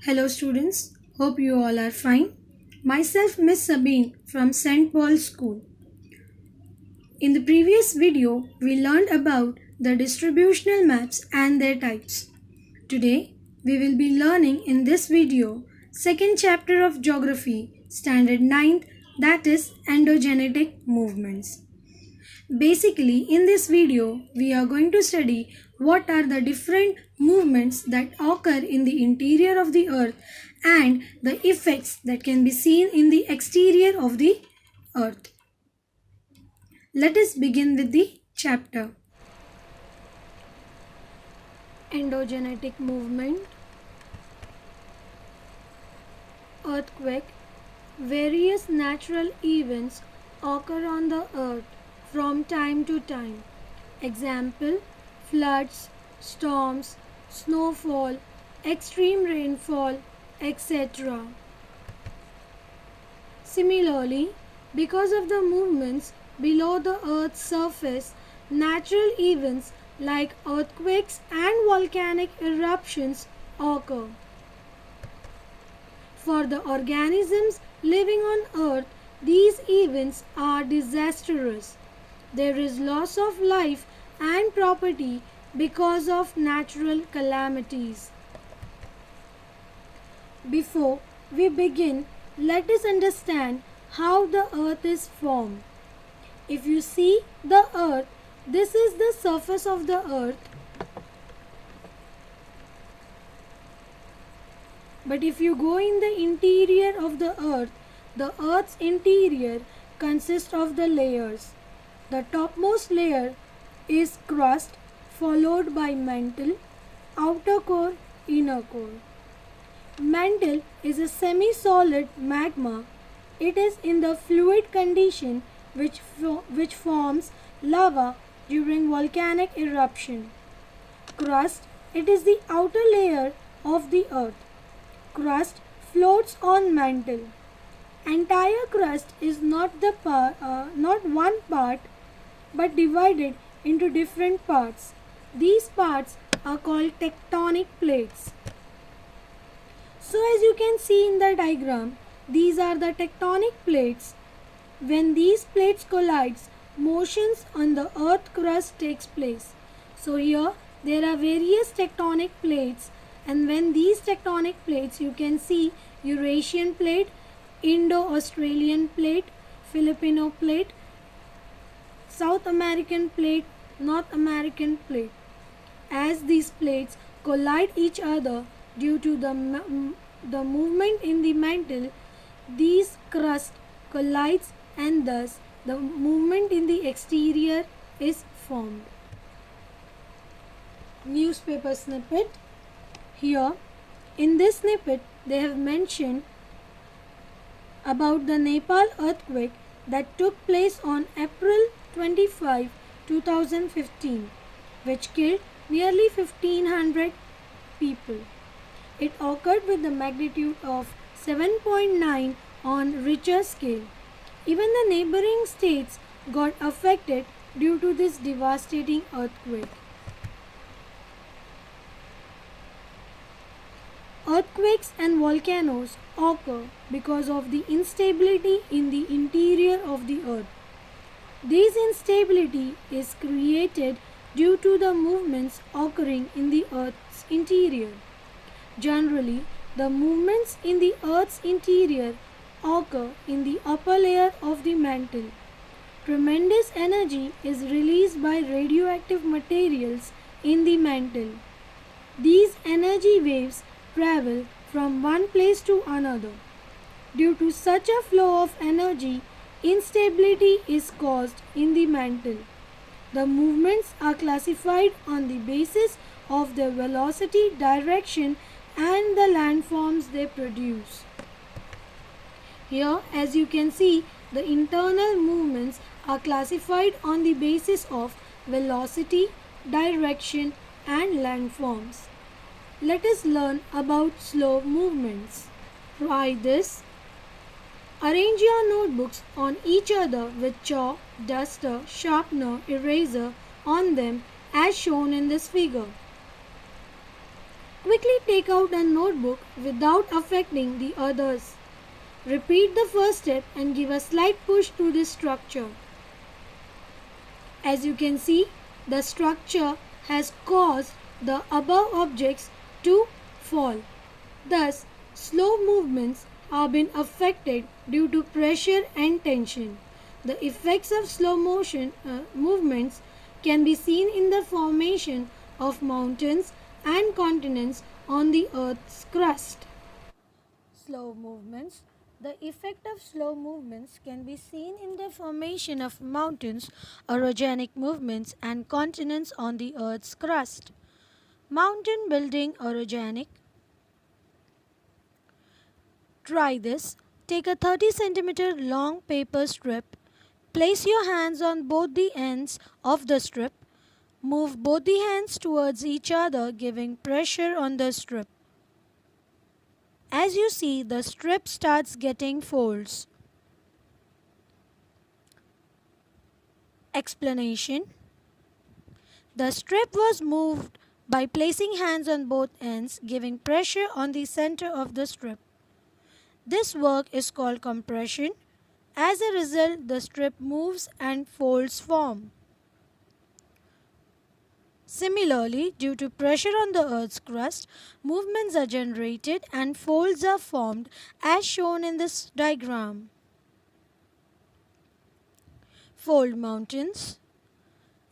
Hello students, hope you all are fine. Myself Miss Sabine from St. Paul's School. In the previous video, we learned about the distributional maps and their types. Today, we will be learning in this video second chapter of Geography, Standard 9th, that is endogenetic movements. Basically, in this video, we are going to study what are the different movements that occur in the interior of the earth and the effects that can be seen in the exterior of the earth. Let us begin with the chapter. Endogenetic movement, earthquake. Various natural events occur on the earth from time to time. Example, floods, storms, snowfall, extreme rainfall, etc. Similarly, because of the movements below the earth's surface, natural events like earthquakes and volcanic eruptions occur. For the organisms living on earth, these events are disastrous. There is loss of life and property because of natural calamities. Before we begin, let us understand how the earth is formed. If you see the earth, this is the surface of the earth. But if you go in the interior of the earth's interior consists of the layers. The topmost layer is crust, followed by mantle, outer core, inner core. Mantle is a semi-solid magma. It is in the fluid condition which forms lava during volcanic eruption. Crust, it is the outer layer of the earth. Crust floats on mantle. Entire crust is not one part but divided into different parts. These parts are called tectonic plates. So as you can see in the diagram, these are the tectonic plates. When these plates collide, motions on the earth crust takes place. So here there are various tectonic plates, and when these tectonic plates, you can see Eurasian plate, Indo-Australian plate, Filipino plate, South American plate, North American plate. As these plates collide each other due to the movement in the mantle, these crust collides and thus the movement in the exterior is formed. Newspaper snippet. Here in this snippet they have mentioned about the Nepal earthquake that took place on April 25, 2015, which killed nearly 1500 people. It occurred with the magnitude of 7.9 on Richter scale. Even the neighboring states got affected due to this devastating earthquake. Earthquakes and volcanoes occur because of the instability in the interior of the earth. This instability is created due to the movements occurring in the earth's interior. Generally, the movements in the earth's interior occur in the upper layer of the mantle. Tremendous energy is released by radioactive materials in the mantle. These energy waves travel from one place to another. Due to such a flow of energy, instability is caused in the mantle. The movements are classified on the basis of their velocity, direction, and the landforms they produce. Here, as you can see, the internal movements are classified on the basis of velocity, direction, and landforms. Let us learn about slow movements. Try this. Arrange your notebooks on each other with chalk, duster, sharpener, eraser on them as shown in this figure. Quickly take out a notebook without affecting the others. Repeat the first step and give a slight push to this structure. As you can see, the structure has caused the above objects to fall. Thus, slow movements have been affected due to pressure and tension. The effects of slow motion movements can be seen in the formation of mountains and continents on the Earth's crust. Slow movements. The effect of slow movements can be seen in the formation of mountains, orogenic movements, and continents on the Earth's crust. Mountain building orogenic. Try this. Take a 30 centimeter long paper strip. Place your hands on both the ends of the strip. Move both the hands towards each other, giving pressure on the strip. As you see, the strip starts getting folds. Explanation. The strip was moved by placing hands on both ends, giving pressure on the center of the strip. This work is called compression. As a result, the strip moves and folds form. Similarly, due to pressure on the Earth's crust, movements are generated and folds are formed as shown in this diagram. Fold mountains.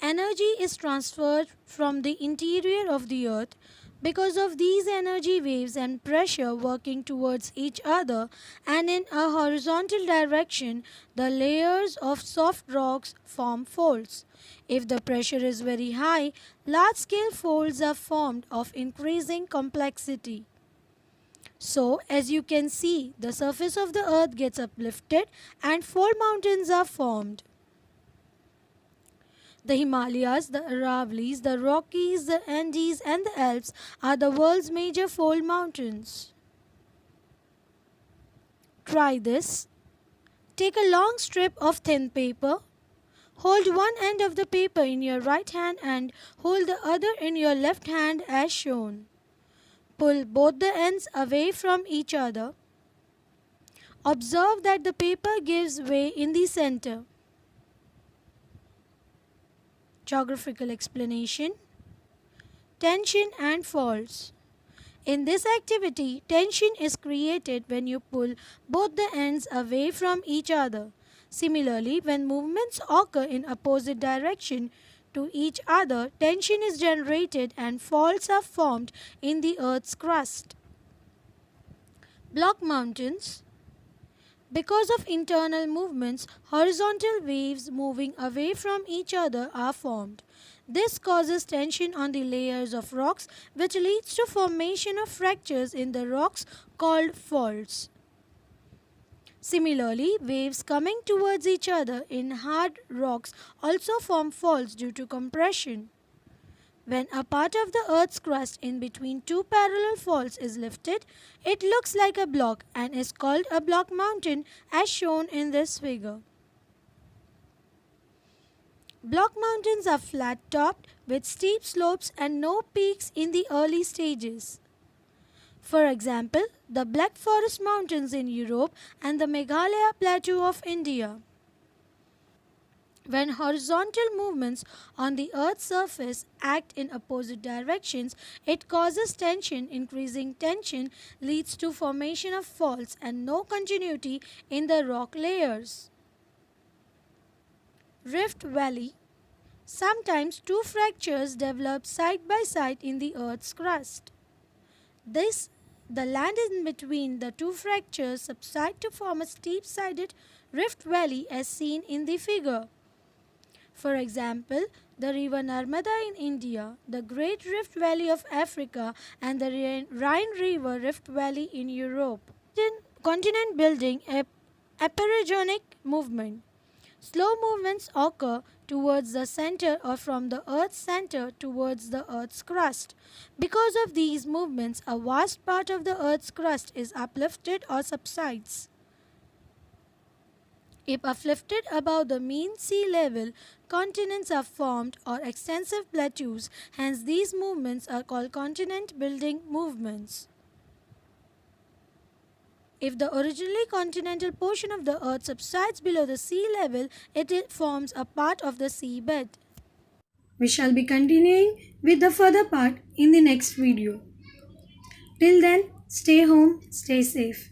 Energy is transferred from the interior of the Earth because of these energy waves and pressure working towards each other, and in a horizontal direction, the layers of soft rocks form folds. If the pressure is very high, large-scale folds are formed of increasing complexity. So, as you can see, the surface of the Earth gets uplifted and fold mountains are formed. The Himalayas, the Aravallis, the Rockies, the Andes and the Alps are the world's major fold mountains. Try this. Take a long strip of thin paper. Hold one end of the paper in your right hand and hold the other in your left hand as shown. Pull both the ends away from each other. Observe that the paper gives way in the center. Geographical explanation. Tension and folds. In this activity, tension is created when you pull both the ends away from each other. Similarly, when movements occur in opposite direction to each other, tension is generated and faults are formed in the Earth's crust. Block mountains. Because of internal movements, horizontal waves moving away from each other are formed. This causes tension on the layers of rocks, which leads to formation of fractures in the rocks called faults. Similarly, waves coming towards each other in hard rocks also form faults due to compression. When a part of the Earth's crust in between two parallel faults is lifted, it looks like a block and is called a block mountain as shown in this figure. Block mountains are flat-topped with steep slopes and no peaks in the early stages. For example, the Black Forest Mountains in Europe and the Meghalaya Plateau of India. When horizontal movements on the Earth's surface act in opposite directions, it causes tension. Increasing tension leads to formation of faults and no continuity in the rock layers. Rift Valley. Sometimes two fractures develop side by side in the Earth's crust. The land in between the two fractures subside to form a steep-sided rift valley as seen in the figure. For example, the river Narmada in India, the Great Rift Valley of Africa, and the Rhine River Rift Valley in Europe. Continent building a aperigonic movement. Slow movements occur towards the center or from the Earth's center towards the Earth's crust. Because of these movements, a vast part of the Earth's crust is uplifted or subsides. If uplifted above the mean sea level, continents are formed or extensive plateaus, hence these movements are called continent building movements. If the originally continental portion of the earth subsides below the sea level, it forms a part of the seabed. We shall be continuing with the further part in the next video. Till then, stay home, stay safe.